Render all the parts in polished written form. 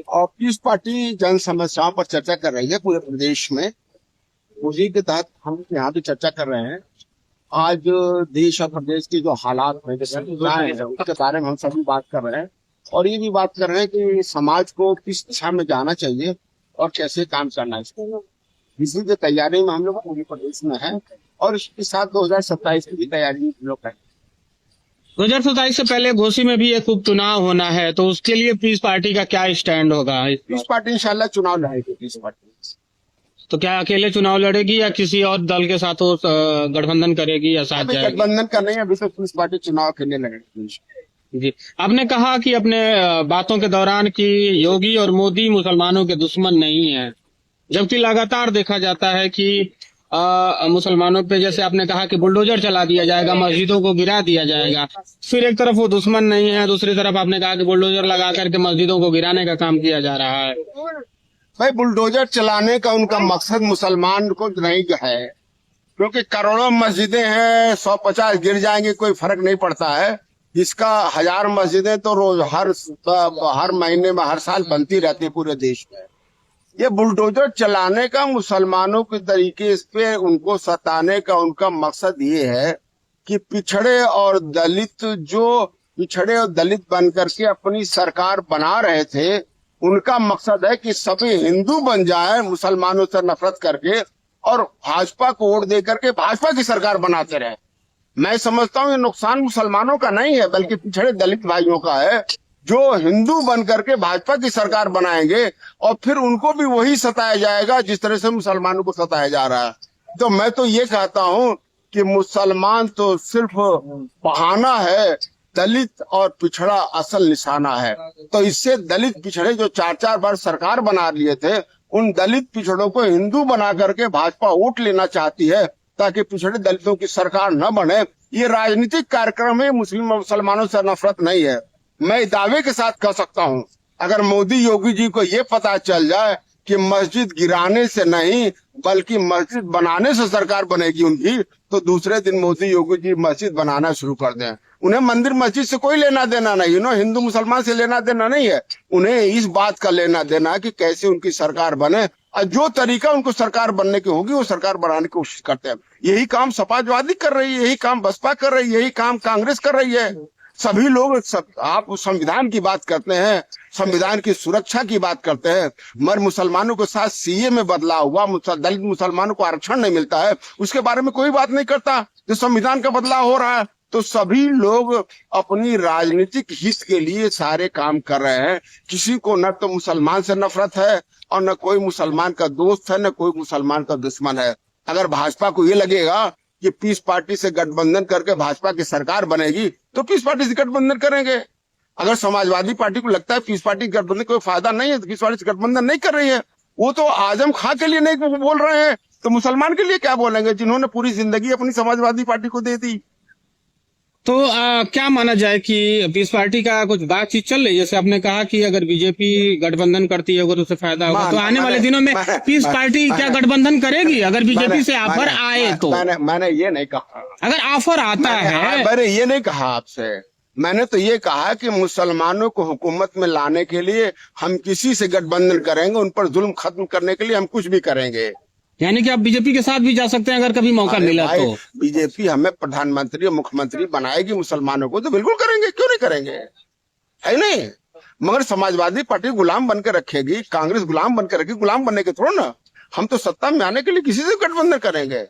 और piece party जन समस्याओं पर चर्चा कर रही है पूरे प्रदेश में। उसी के तहत हम यहाँ भी चर्चा कर रहे हैं। आज देश और प्रदेश की जो हालात में जो समस्याएं हैं उसके बारे में हम सभी बात कर रहे हैं और ये भी बात कर रहे हैं कि समाज को किस दिशा में जाना चाहिए और कैसे काम करना चाहिए। इसी की तैयारी में हम लोग पूरे प्रदेश में है और इसके साथ 2027 की भी तैयारी हम लोग करें। 2027 से पहले घोसी में भी एक उपचुनाव होना है, तो उसके लिए पीस पार्टी का क्या स्टैंड होगा? पीस पार्टी इंशाल्लाह चुनाव लड़ेगी। पीस पार्टी तो क्या अकेले चुनाव लड़ेगी या किसी और दल के साथ वो गठबंधन करेगी या साथ जाएगी? गठबंधन कर नहीं है, अभी तक पीस पार्टी चुनाव के लिए लड़ेगी। जी, आपने कहा कि अपने बातों के दौरान कि योगी और मोदी मुसलमानों के दुश्मन नहीं है, जबकि लगातार देखा जाता है कि मुसलमानों पे, जैसे आपने कहा कि बुलडोजर चला दिया जाएगा, मस्जिदों को गिरा दिया जाएगा। फिर एक तरफ वो दुश्मन नहीं है, दूसरी तरफ आपने कहा कि बुलडोजर लगा करके मस्जिदों को गिराने का काम किया जा रहा है। भाई, बुलडोजर चलाने का उनका मकसद मुसलमान को नहीं है, क्योंकि करोड़ों मस्जिदें हैं, 150 गिर जाएंगे कोई फर्क नहीं पड़ता है। इसका 1000 मस्जिदें तो रोज हर महीने में हर साल बनती रहती है पूरे देश में। ये बुलडोजर चलाने का मुसलमानों के तरीके पे उनको सताने का उनका मकसद ये है कि पिछड़े और दलित बन करके अपनी सरकार बना रहे थे, उनका मकसद है कि सभी हिंदू बन जाए मुसलमानों से नफरत करके और भाजपा को वोट दे करके भाजपा की सरकार बनाते रहे। मैं समझता हूँ ये नुकसान मुसलमानों का नहीं है, बल्कि पिछड़े दलित भाइयों का है, जो हिंदू बन करके भाजपा की सरकार बनाएंगे और फिर उनको भी वही सताया जाएगा जिस तरह से मुसलमानों को सताया जा रहा है। तो मैं तो ये कहता हूँ कि मुसलमान तो सिर्फ बहाना है, दलित और पिछड़ा असल निशाना है। तो इससे दलित पिछड़े जो 4-4 बार सरकार बना लिए थे, उन दलित पिछड़ों को हिंदू बना करके भाजपा वोट लेना चाहती है ताकि पिछड़े दलितों की सरकार न बने। ये राजनीतिक कार्यक्रम है, मुसलमानों से नफरत नहीं है। मैं दावे के साथ कह सकता हूँ, अगर मोदी योगी जी को ये पता चल जाए कि मस्जिद गिराने से नहीं बल्कि मस्जिद बनाने से सरकार बनेगी उनकी, तो दूसरे दिन मोदी योगी जी मस्जिद बनाना शुरू कर दें। उन्हें मंदिर मस्जिद से कोई लेना देना नहीं, हिंदू मुसलमान से लेना देना नहीं है। उन्हें इस बात का लेना देना कि कैसे उनकी सरकार बने और जो तरीका उनको सरकार बनने की होगी वो सरकार बनाने की कोशिश करते हैं। यही काम समाजवादी कर रही है, यही काम बसपा कर रही है, यही काम कांग्रेस कर रही है। सभी लोग आप संविधान की बात करते हैं, संविधान की सुरक्षा की बात करते हैं, मगर मुसलमानों के साथ सीए में बदलाव हुआ, दलित मुसलमानों को आरक्षण नहीं मिलता है, उसके बारे में कोई बात नहीं करता। जो संविधान का बदलाव हो रहा है, तो सभी लोग अपनी राजनीतिक हित के लिए सारे काम कर रहे हैं। किसी को न तो मुसलमान से नफरत है और न कोई मुसलमान का दोस्त है, न कोई मुसलमान का दुश्मन है। अगर भाजपा को ये लगेगा कि पीस पार्टी से गठबंधन करके भाजपा की सरकार बनेगी तो पीस पार्टी से गठबंधन करेंगे। अगर समाजवादी पार्टी को लगता है पीस पार्टी गठबंधन कोई फायदा नहीं है तो पीस पार्टी से गठबंधन नहीं कर रही है। वो तो आजम खां के लिए नहीं बोल रहे हैं, तो मुसलमान के लिए क्या बोलेंगे जिन्होंने पूरी जिंदगी अपनी समाजवादी पार्टी को दे दी। तो क्या माना जाए कि पीस पार्टी का कुछ बातचीत चल रही है? जैसे आपने कहा कि अगर बीजेपी गठबंधन करती है तो उससे फायदा होगा, तो आने वाले दिनों में पीस पार्टी क्या गठबंधन करेगी अगर बीजेपी से ऑफर आए तो? मैंने ये नहीं कहा। अगर ऑफर आता है, मैंने ये नहीं कहा आपसे। मैंने तो ये कहा कि मुसलमानों को हुकूमत में लाने के लिए हम किसी से गठबंधन करेंगे, उन पर जुल्म खत्म करने के लिए हम कुछ भी करेंगे। यानी कि आप बीजेपी के साथ भी जा सकते हैं अगर कभी मौका मिला तो? बीजेपी हमें प्रधानमंत्री और मुख्यमंत्री बनाएगी मुसलमानों को, तो बिल्कुल करेंगे, क्यों नहीं करेंगे, है नहीं। मगर समाजवादी पार्टी गुलाम बनकर रखेगी, कांग्रेस गुलाम बनकर रखेगी, गुलाम बनने के थोड़ा ना। हम तो सत्ता में आने के लिए किसी से गठबंधन करेंगे।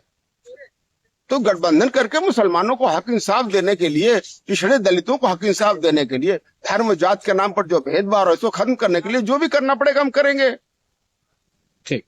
तो गठबंधन करके मुसलमानों को हक इंसाफ देने के लिए, पिछड़े दलितों को हक इंसाफ देने के लिए, धर्म जात के नाम पर जो भेदभाव है उसको खत्म करने के लिए जो भी करना पड़ेगा हम करेंगे। ठीक।